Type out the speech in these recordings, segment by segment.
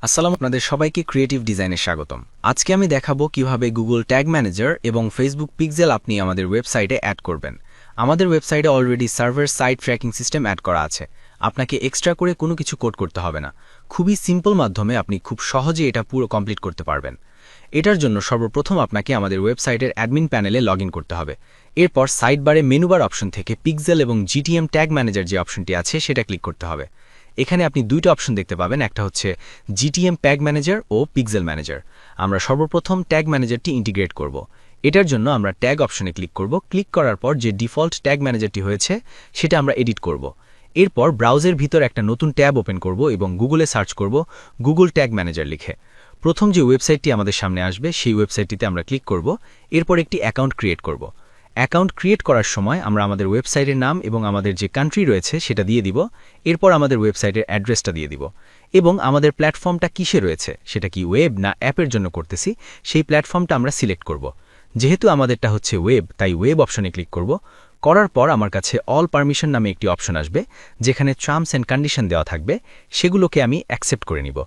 আপনাদের সবাইকে ক্রিয়েটিভ ডিজাইনে স্বাগতম। আজকে আমি দেখাবো কিভাবে গুগল ট্যাগ ম্যানেজার এবং ফেসবুক পিক্সেল আপনি আমাদের ওয়েবসাইটে অ্যাড করবেন। আমাদের ওয়েবসাইটে already server side tracking system add করা আছে। আপনাকে এক্সট্রা করে কোনো কিছু কোড করতে হবে না। খুবই সিম্পল মাধ্যমে আপনি খুব সহজে এটা পুরো কমপ্লিট করতে পারবেন। এটার জন্য সর্বপ্রথম আপনাকে আমাদের ওয়েবসাইটের অ্যাডমিন প্যানেলে লগইন করতে হবে। এরপর সাইড বারে মেনুবার অপশন থেকে পিক্সেল এবং জিটিএম ট্যাগ ম্যানেজার যে অপশনটি আছে সেটা ক্লিক করতে হবে। এখানে আপনি দুইটা অপশন দেখতে পাবেন, একটা হচ্ছে জিটিএম ট্যাগ ম্যানেজার ও পিক্সেল ম্যানেজার। আমরা সর্বপ্রথম ট্যাগ ম্যানেজারটি ইন্টিগ্রেট করব। এটার জন্য আমরা ট্যাগ অপশনে ক্লিক করব। ক্লিক করার পর যে ডিফল্ট ট্যাগ ম্যানেজারটি হয়েছে সেটা আমরা এডিট করব। এরপর ব্রাউজের ভিতর একটা নতুন ট্যাব ওপেন করব এবং গুগলে সার্চ করব গুগল ট্যাগ ম্যানেজার লিখে। প্রথম যে ওয়েবসাইটটি আমাদের সামনে আসবে সেই ওয়েবসাইটটিতে আমরা ক্লিক করব। এরপর একটি অ্যাকাউন্ট ক্রিয়েট করব। অ্যাকাউন্ট ক্রিয়েট করার সময় আমরা আমাদের ওয়েবসাইটের নাম এবং আমাদের যে কান্ট্রি রয়েছে সেটা দিয়ে দিব। এরপর আমাদের ওয়েবসাইটের অ্যাড্রেসটা দিয়ে দিব এবং আমাদের প্ল্যাটফর্মটা কিসে রয়েছে, সেটা কি ওয়েব না অ্যাপের জন্য করতেছি, সেই প্ল্যাটফর্মটা আমরা সিলেক্ট করব। যেহেতু আমাদেরটা হচ্ছে ওয়েব, তাই ওয়েব অপশনে ক্লিক করব। করার পর আমার কাছে অল পারমিশন নামে একটি অপশন আসবে, যেখানে টার্মস অ্যান্ড কন্ডিশন দেওয়া থাকবে। সেগুলোকে আমি অ্যাকসেপ্ট করে নিব।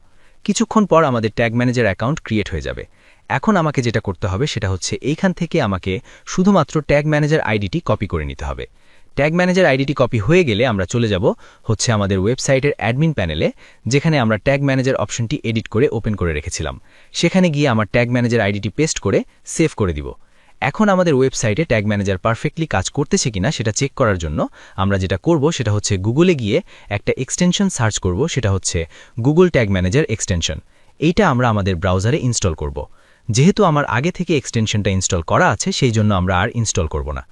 কিছুক্ষণ পর আমাদের ট্যাগ ম্যানেজার অ্যাকাউন্ট ক্রিয়েট হয়ে যাবে। এখন আমাকে যেটা করতে হবে সেটা হচ্ছে এইখান থেকে আমাকে শুধুমাত্র ট্যাগ ম্যানেজার আইডিটি কপি করে নিতে হবে। ট্যাগ ম্যানেজার আইডিটি কপি হয়ে গেলে আমরা চলে যাব হচ্ছে আমাদের ওয়েবসাইটের অ্যাডমিন প্যানেলে, যেখানে আমরা ট্যাগ ম্যানেজার অপশনটি এডিট করে ওপেন করে রেখেছিলাম। সেখানে গিয়ে আমার ট্যাগ ম্যানেজার আইডিটি পেস্ট করে সেভ করে দিব। এখন আমাদের ওয়েবসাইটে ট্যাগ ম্যানেজার পারফেক্টলি কাজ করতেছে কিনা সেটা চেক করার জন্য আমরা যেটা করব সেটা হচ্ছে গুগলে গিয়ে একটা এক্সটেনশন সার্চ করব, সেটা হচ্ছে গুগল ট্যাগ ম্যানেজার এক্সটেনশন। এইটা আমরা আমাদের ব্রাউজারে ইনস্টল করব। যেহেতু আমার আগে থেকে এক্সটেনশনটা ইনস্টল করা আছে সেই জন্য আমরা আর ইনস্টল করব না।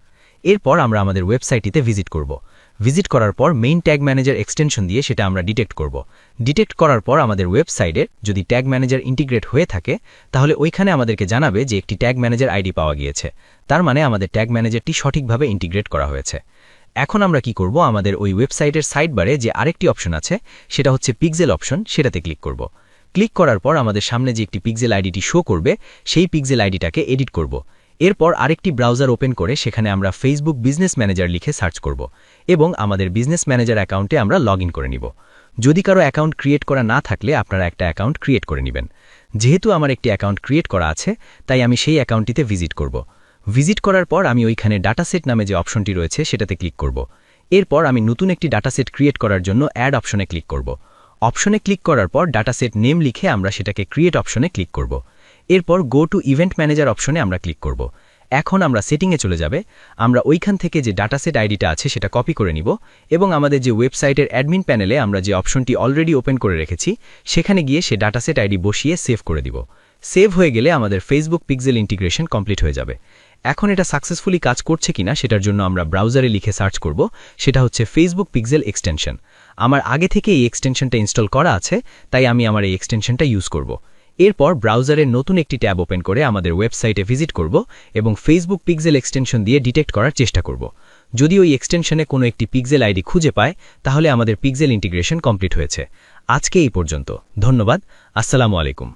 এরপর আমরা আমাদের ওয়েবসাইটটিতে ভিজিট করব। ভিজিট করার পর মেইন ট্যাগ ম্যানেজার এক্সটেনশন দিয়ে সেটা আমরা ডিটেক্ট করব। ডিটেক্ট করার পর আমাদের ওয়েবসাইটের যদি ট্যাগ ম্যানেজার ইন্টিগ্রেট হয়ে থাকে তাহলে ওইখানে আমাদেরকে জানাবে যে একটি ট্যাগ ম্যানেজার আইডি পাওয়া গিয়েছে। তার মানে আমাদের ট্যাগ ম্যানেজারটি সঠিকভাবে ইন্টিগ্রেট করা হয়েছে। এখন আমরা কি করব, আমাদের ওই ওয়েবসাইটের সাইড বারে যে আরেকটি অপশন আছে সেটা হচ্ছে পিক্সেল অপশন, সেটাতে ক্লিক করব। ক্লিক করার পর আমাদের সামনে যে একটি পিক্সেল আইডিটি শো করবে সেই পিক্সেল আইডিটাকে এডিট করব। এরপর আরেকটি ব্রাউজার ওপেন করে সেখানে আমরা ফেসবুক বিজনেস ম্যানেজার লিখে সার্চ করব এবং আমাদের বিজনেস ম্যানেজার অ্যাকাউন্টে আমরা লগইন করে নিব। যদি কারো অ্যাকাউন্ট ক্রিয়েট করা না থাকলে আপনারা একটা অ্যাকাউন্ট ক্রিয়েট করে নেবেন। যেহেতু আমার একটি অ্যাকাউন্ট ক্রিয়েট করা আছে তাই আমি সেই অ্যাকাউন্টটিতে ভিজিট করব। ভিজিট করার পর আমি ওইখানে ডাটাসেট নামে যে অপশনটি রয়েছে সেটাতে ক্লিক করব। এরপর আমি নতুন একটি ডাটাসেট ক্রিয়েট করার জন্য অ্যাড অপশনে ক্লিক করব। অপশনে ক্লিক করার পর ডাটাসেট নেম লিখে আমরা সেটাকে ক্রিয়েট অপশনে ক্লিক করব। এরপর গো টু ইভেন্ট ম্যানেজার অপশনে আমরা ক্লিক করব। এখন আমরা সেটিংয়ে চলে যাবে। আমরা ওইখান থেকে যে ডাটাসেট আইডিটা আছে সেটা কপি করে নিব এবং আমাদের যে ওয়েবসাইটের অ্যাডমিন প্যানেলে আমরা যে অপশনটি অলরেডি ওপেন করে রেখেছি সেখানে গিয়ে সে ডাটাসেট আইডি বসিয়ে সেভ করে দিব। সেভ হয়ে গেলে আমাদের ফেসবুক পিক্সেল ইন্টিগ্রেশন কমপ্লিট হয়ে যাবে। এখন এটা সাকসেসফুলি কাজ করছে কিনা সেটার জন্য আমরা ব্রাউজারে লিখে সার্চ করব, সেটা হচ্ছে ফেসবুক পিক্সেল এক্সটেনশন। আমার আগে থেকে এই এক্সটেনশনটা ইনস্টল করা আছে তাই আমি আমার এই এক্সটেনশনটা ইউজ করব। এরপর ব্রাউজারের নতুন একটি ট্যাব ওপেন করে আমাদের ওয়েবসাইটে ভিজিট করব এবং ফেসবুক পিক্সেল এক্সটেনশন দিয়ে ডিটেক্ট করার চেষ্টা করব। যদি ওই এক্সটেনশনে কোনো একটি পিক্সেল আইডি খুঁজে পায় তাহলে আমাদের পিক্সেল ইন্টিগ্রেশন কমপ্লিট হয়েছে। আজকে এই পর্যন্ত। ধন্যবাদ। আসসালামু আলাইকুম।